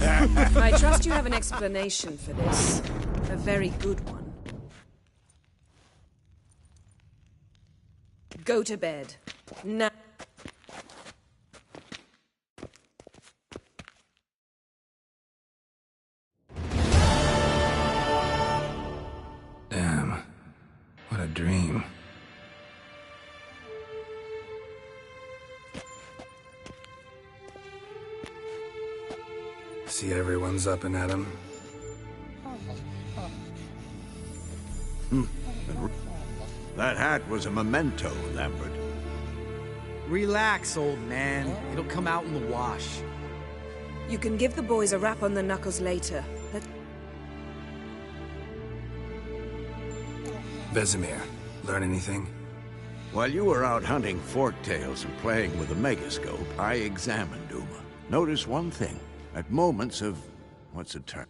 I trust you have an explanation for this. A very good one. Go to bed. Now. Damn. What a dream. See, everyone's up and at him. That hat was a memento, Lambert. Relax, old man. It'll come out in the wash. You can give the boys a rap on the knuckles later. Vesemir, learn anything? While you were out hunting forktails and playing with the megascope, I examined Uma. Notice one thing. At moments of... what's the term?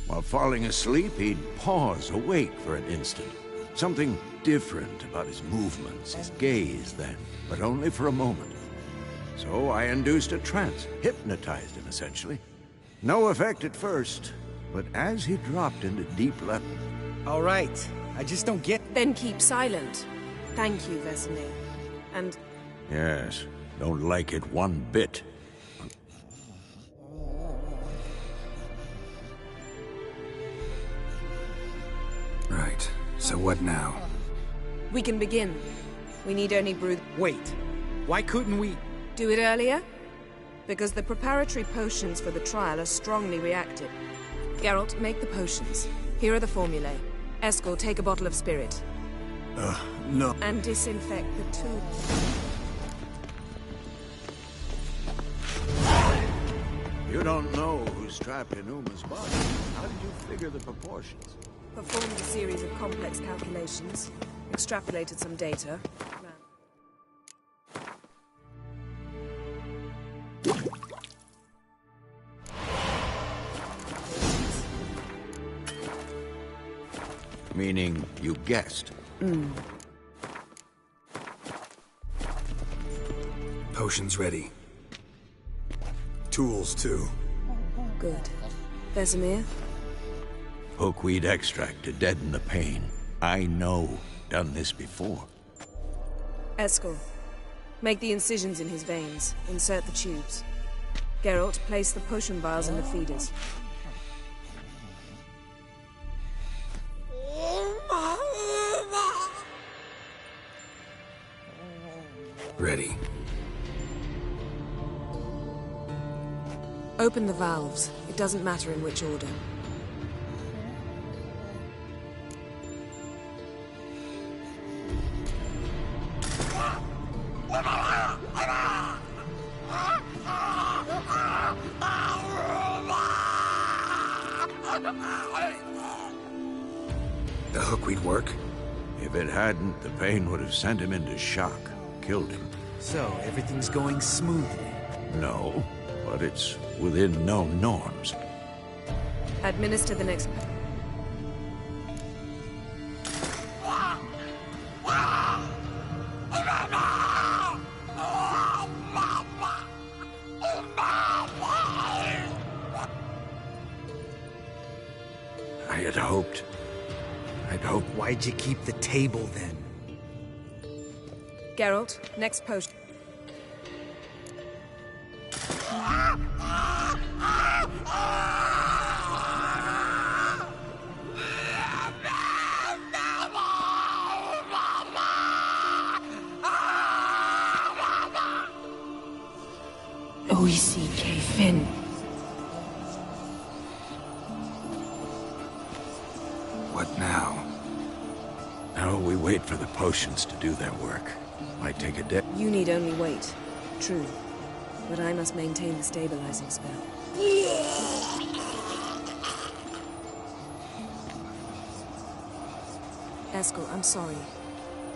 While falling asleep, he'd pause, awake for an instant. Something different about his movements, his gaze then, but only for a moment. So I induced a trance, hypnotized him essentially. No effect at first, but as he dropped into deep left... All right. I just don't get... Then keep silent. Thank you, Vesemir. And... Yes, don't like it one bit. Right. So what now? we can begin. We need only brew... Wait. Why couldn't we... Do it earlier? Because the preparatory potions for the trial are strongly reactive. Geralt, make the potions. Here are the formulae. Eskel, take a bottle of spirit. No. And disinfect the two. You don't know who's trapped in Uma's body. How did you figure the proportions? Performed a series of complex calculations. Extrapolated some data. Meaning you guessed. Potions ready. Tools, too. Good. Vesemir? Hookweed extract to deaden the pain. I know. Done this before. Eskel, make the incisions in his veins. Insert the tubes. Geralt, place the potion vials in the feeders. Ready. Open the valves. It doesn't matter in which order. The hookweed work? If it hadn't, the pain would have sent him into shock, killed him. So, everything's going smoothly. No, but it's within known norms. Administer the next... I'd hoped. Why'd you keep the table then? Geralt, next potion. O-E-C-K Finn. What now? Now we wait for the potions to do their work. Might take a day. You need only wait. True. But I must maintain the stabilizing spell. Eskel, I'm sorry.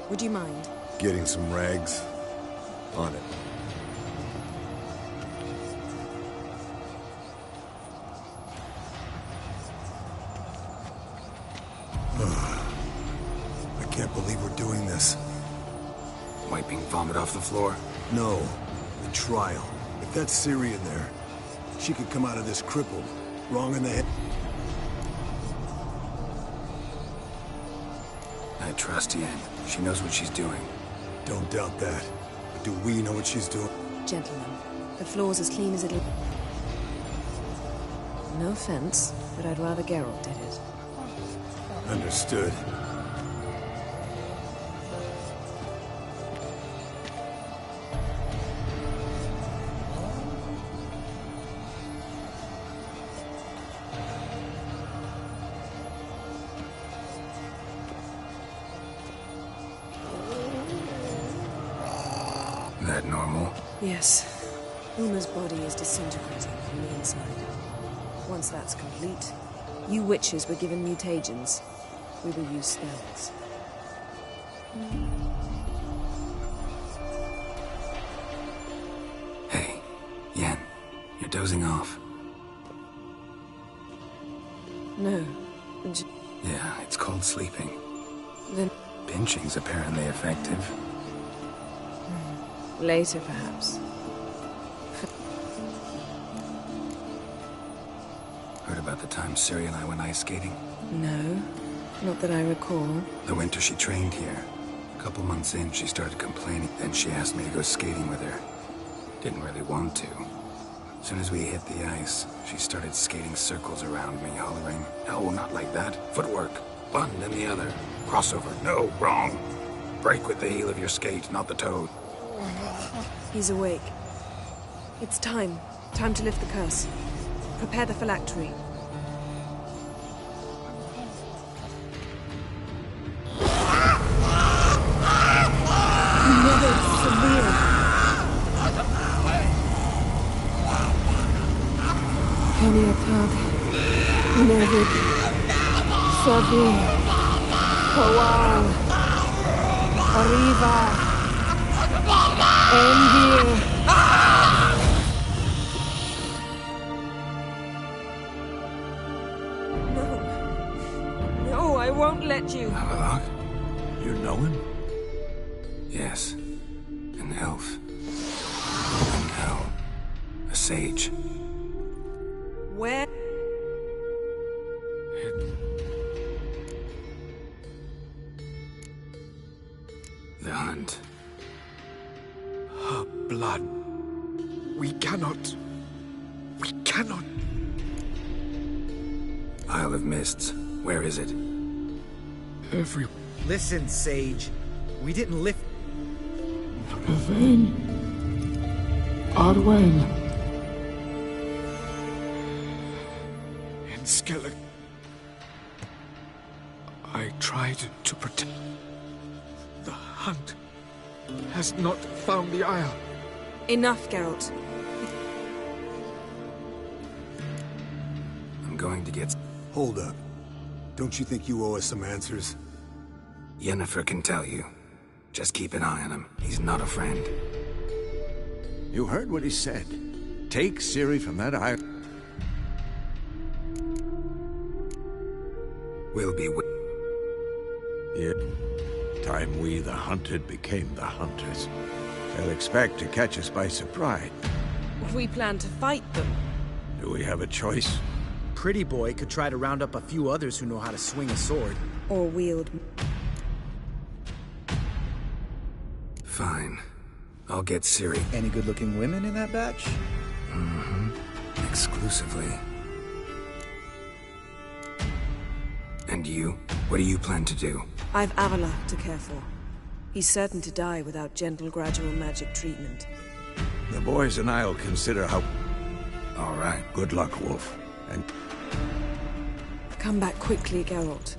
Would you mind? Getting some rags? On it. I can't believe we're doing this. Wiping vomit off the floor? No, the trial. If that's Ciri in there, she could come out of this crippled, wrong in the head. I trust Yen. She knows what she's doing. Don't doubt that. But do we know what she's doing? Gentlemen, the floor's as clean as it'll... No offense, but I'd rather Geralt did it. Understood. That normal? Yes. Uma's body is disintegrating from the inside. Once that's complete, you witches were given mutagens. We will use spells. Hey, Yen, you're dozing off. No. Yeah, it's called sleeping. Then... Pinching's apparently effective. Later, perhaps. Heard about the time Ciri and I went ice skating? No, not that I recall. The winter she trained here. A couple months in, she started complaining. Then she asked me to go skating with her. Didn't really want to. As soon as we hit the ice, she started skating circles around me, hollering, "No, not like that. Footwork. One, then the other. Crossover. No, wrong. Break with the heel of your skate, not the toe." He's awake. It's time. Time to lift the curse. Prepare the phylactery. Never severe. Peniatag. Nevid. Savi. Kawal. Arriva. Envy. No, I won't let you. Havelock? You know him? Yes. An elf. And now, a sage. Where? The hunt. Her blood. We cannot. Isle of Mists. Where is it? Listen, Sage. We didn't lift... Arvain. Arwain. In Skellig, I tried to protect. The hunt has not found the Isle. Enough, Geralt. I'm going to get... Hold up. Don't you think you owe us some answers? Yennefer can tell you. Just keep an eye on him. He's not a friend. You heard what he said. Take Ciri from that island. We'll be... Yeah. Time we, the hunted, became the hunters. They'll expect to catch us by surprise. We plan to fight them. Do we have a choice? Pretty Boy could try to round up a few others who know how to swing a sword. Or wield... Fine. I'll get Ciri. Any good-looking women in that batch? Mm-hmm. Exclusively. And you? What do you plan to do? I've Avila to care for. He's certain to die without gentle, gradual magic treatment. The boys and I'll consider how... All right. Good luck, Wolf. And... Come back quickly, Geralt.